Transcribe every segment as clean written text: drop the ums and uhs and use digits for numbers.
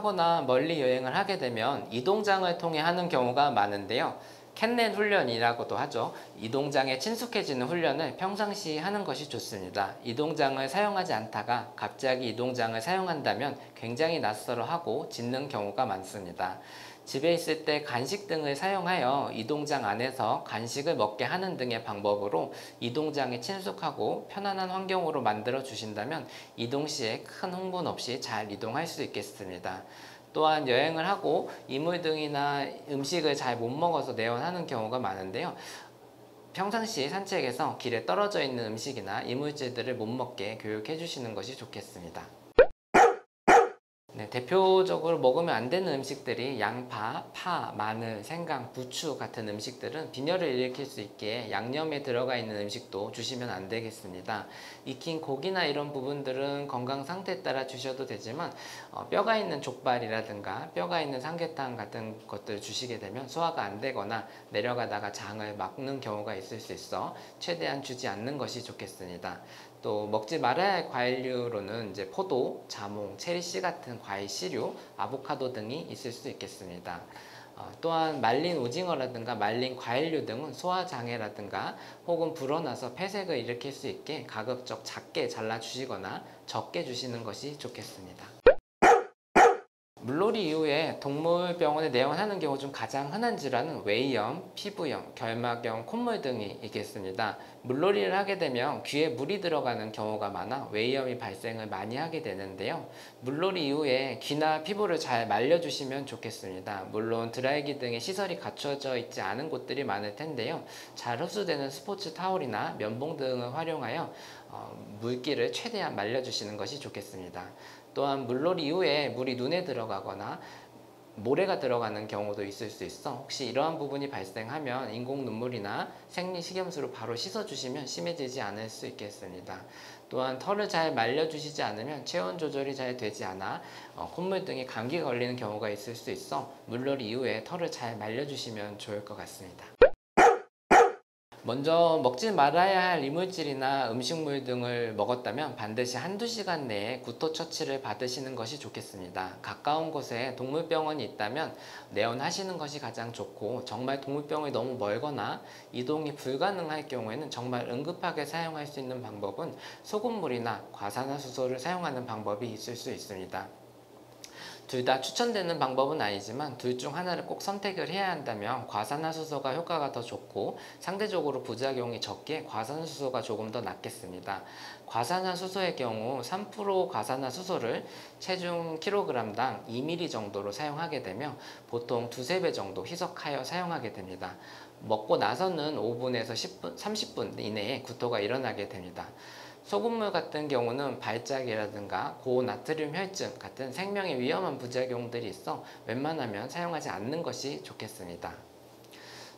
하거나 멀리 여행을 하게 되면 이동장을 통해 하는 경우가 많은데요. 캔넷 훈련이라고도 하죠. 이동장에 친숙해지는 훈련을 평상시 하는 것이 좋습니다. 이동장을 사용하지 않다가 갑자기 이동장을 사용한다면 굉장히 낯설어하고 짖는 경우가 많습니다. 집에 있을 때 간식 등을 사용하여 이동장 안에서 간식을 먹게 하는 등의 방법으로 이동장에 친숙하고 편안한 환경으로 만들어 주신다면 이동 시에 큰 흥분 없이 잘 이동할 수 있겠습니다. 또한 여행을 하고 이물 등이나 음식을 잘 못 먹어서 내원하는 경우가 많은데요. 평상시 산책에서 길에 떨어져 있는 음식이나 이물질들을 못 먹게 교육해 주시는 것이 좋겠습니다. 네, 대표적으로 먹으면 안 되는 음식들이 양파, 파, 마늘, 생강, 부추 같은 음식들은 빈혈을 일으킬 수 있기에 양념에 들어가 있는 음식도 주시면 안 되겠습니다. 익힌 고기나 이런 부분들은 건강 상태에 따라 주셔도 되지만 뼈가 있는 족발이라든가 뼈가 있는 삼계탕 같은 것들을 주시게 되면 소화가 안 되거나 내려가다가 장을 막는 경우가 있을 수 있어 최대한 주지 않는 것이 좋겠습니다. 또 먹지 말아야 할 과일류로는 이제 포도, 자몽, 체리씨 같은 과일 씨류, 아보카도 등이 있을 수 있겠습니다. 또한 말린 오징어라든가 말린 과일류 등은 소화장애라든가 혹은 불어나서 폐색을 일으킬 수 있게 가급적 작게 잘라주시거나 적게 주시는 것이 좋겠습니다. 물놀이 이후에 동물병원에 내원하는 경우 중 가장 흔한 질환은 외이염, 피부염, 결막염, 콧물 등이 있겠습니다. 물놀이를 하게 되면 귀에 물이 들어가는 경우가 많아 외이염이 발생을 많이 하게 되는데요. 물놀이 이후에 귀나 피부를 잘 말려주시면 좋겠습니다. 물론 드라이기 등의 시설이 갖춰져 있지 않은 곳들이 많을 텐데요. 잘 흡수되는 스포츠 타올이나 면봉 등을 활용하여 물기를 최대한 말려주시는 것이 좋겠습니다. 또한 물놀이 이후에 물이 눈에 들어가거나 모래가 들어가는 경우도 있을 수 있어 혹시 이러한 부분이 발생하면 인공 눈물이나 생리식염수로 바로 씻어주시면 심해지지 않을 수 있겠습니다. 또한 털을 잘 말려주시지 않으면 체온 조절이 잘 되지 않아 콧물 등의 감기가 걸리는 경우가 있을 수 있어 물놀이 이후에 털을 잘 말려주시면 좋을 것 같습니다. 먼저 먹지 말아야 할 이물질이나 음식물 등을 먹었다면 반드시 한두 시간 내에 구토 처치를 받으시는 것이 좋겠습니다. 가까운 곳에 동물병원이 있다면 내원하시는 것이 가장 좋고 정말 동물병원이 너무 멀거나 이동이 불가능할 경우에는 정말 응급하게 사용할 수 있는 방법은 소금물이나 과산화수소를 사용하는 방법이 있을 수 있습니다. 둘 다 추천되는 방법은 아니지만 둘 중 하나를 꼭 선택을 해야 한다면 과산화수소가 효과가 더 좋고 상대적으로 부작용이 적기에 과산화수소가 조금 더 낫겠습니다. 과산화수소의 경우 3% 과산화수소를 체중 kg당 2ml 정도로 사용하게 되며 보통 두세 배 정도 희석하여 사용하게 됩니다. 먹고 나서는 5분에서 10분, 30분 이내에 구토가 일어나게 됩니다. 소금물 같은 경우는 발작이라든가 고나트륨 혈증 같은 생명에 위험한 부작용들이 있어 웬만하면 사용하지 않는 것이 좋겠습니다.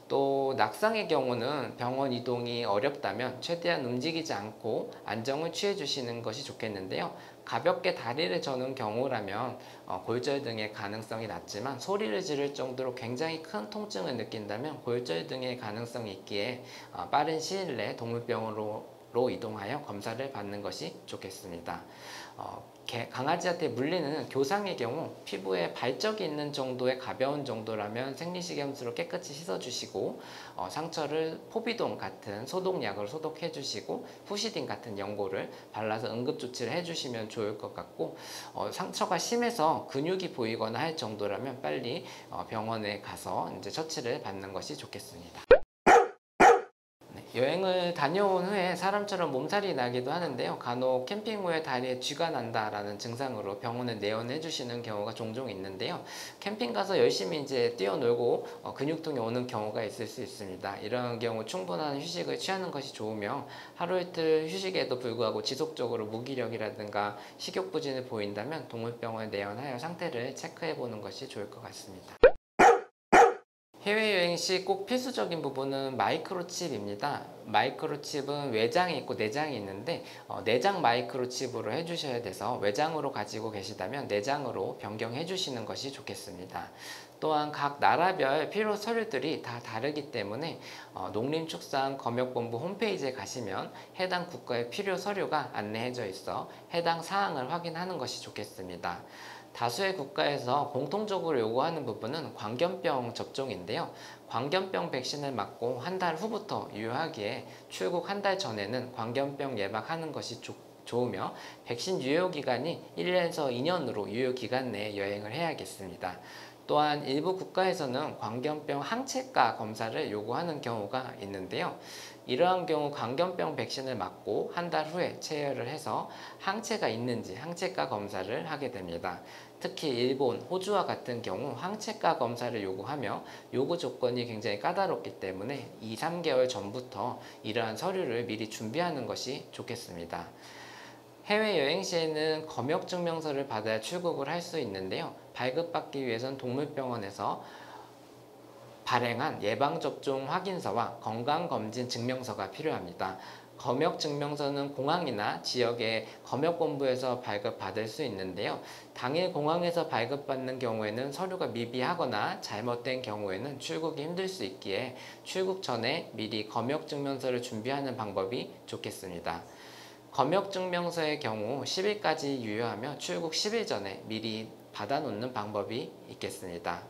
또 낙상의 경우는 병원 이동이 어렵다면 최대한 움직이지 않고 안정을 취해 주시는 것이 좋겠는데요. 가볍게 다리를 저는 경우라면 골절 등의 가능성이 낮지만 소리를 지를 정도로 굉장히 큰 통증을 느낀다면 골절 등의 가능성이 있기에 빠른 시일 내에 동물병원으로 이동하여 검사를 받는 것이 좋겠습니다. 강아지한테 물리는 교상의 경우 피부에 발적이 있는 정도의 가벼운 정도라면 생리식염수로 깨끗이 씻어주시고 상처를 포비돈 같은 소독약으로 소독해 주시고 후시딘 같은 연고를 발라서 응급조치를 해주시면 좋을 것 같고 상처가 심해서 근육이 보이거나 할 정도라면 빨리 병원에 가서 이제 처치를 받는 것이 좋겠습니다. 여행을 다녀온 후에 사람처럼 몸살이 나기도 하는데요. 간혹 캠핑 후에 다리에 쥐가 난다라는 증상으로 병원에 내원해 주시는 경우가 종종 있는데요. 캠핑 가서 열심히 이제 뛰어놀고 근육통이 오는 경우가 있을 수 있습니다. 이런 경우 충분한 휴식을 취하는 것이 좋으며 하루 이틀 휴식에도 불구하고 지속적으로 무기력이라든가 식욕부진을 보인다면 동물병원에 내원하여 상태를 체크해 보는 것이 좋을 것 같습니다. 해외여행 시 꼭 필수적인 부분은 마이크로칩입니다. 마이크로칩은 외장이 있고 내장이 있는데 내장 마이크로칩으로 해주셔야 돼서 외장으로 가지고 계시다면 내장으로 변경해 주시는 것이 좋겠습니다. 또한 각 나라별 필요 서류들이 다 다르기 때문에 농림축산검역본부 홈페이지에 가시면 해당 국가의 필요 서류가 안내해져 있어 해당 사항을 확인하는 것이 좋겠습니다. 다수의 국가에서 공통적으로 요구하는 부분은 광견병 접종인데요. 광견병 백신을 맞고 한 달 후부터 유효하기에 출국 한 달 전에는 광견병 예방하는 것이 좋으며 백신 유효기간이 1년에서 2년으로 유효기간 내에 여행을 해야겠습니다. 또한 일부 국가에서는 광견병 항체가 검사를 요구하는 경우가 있는데요. 이러한 경우 광견병 백신을 맞고 한 달 후에 체열을 해서 항체가 있는지 항체가 검사를 하게 됩니다. 특히 일본, 호주와 같은 경우 항체가 검사를 요구하며 요구 조건이 굉장히 까다롭기 때문에 2, 3개월 전부터 이러한 서류를 미리 준비하는 것이 좋겠습니다. 해외여행 시에는 검역증명서를 받아야 출국을 할 수 있는데요. 발급받기 위해서는 동물병원에서 발행한 예방접종 확인서와 건강검진 증명서가 필요합니다. 검역증명서는 공항이나 지역의 검역본부에서 발급받을 수 있는데요. 당일 공항에서 발급받는 경우에는 서류가 미비하거나 잘못된 경우에는 출국이 힘들 수 있기에 출국 전에 미리 검역증명서를 준비하는 방법이 좋겠습니다. 검역증명서의 경우 10일까지 유효하며 출국 10일 전에 미리 받아놓는 방법이 있겠습니다.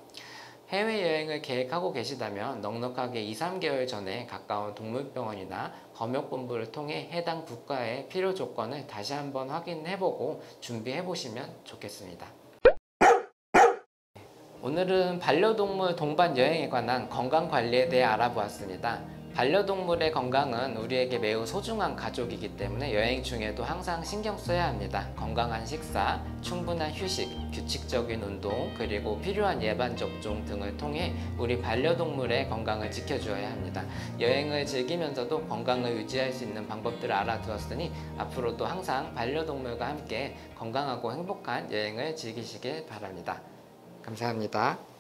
해외여행을 계획하고 계시다면 넉넉하게 2, 3개월 전에 가까운 동물병원이나 검역본부를 통해 해당 국가의 필요 조건을 다시 한번 확인해보고 준비해보시면 좋겠습니다. 오늘은 반려동물 동반 여행에 관한 건강관리에 대해 알아보았습니다. 반려동물의 건강은 우리에게 매우 소중한 가족이기 때문에 여행 중에도 항상 신경 써야 합니다. 건강한 식사, 충분한 휴식, 규칙적인 운동, 그리고 필요한 예방접종 등을 통해 우리 반려동물의 건강을 지켜주어야 합니다. 여행을 즐기면서도 건강을 유지할 수 있는 방법들을 알아두었으니 앞으로도 항상 반려동물과 함께 건강하고 행복한 여행을 즐기시길 바랍니다. 감사합니다.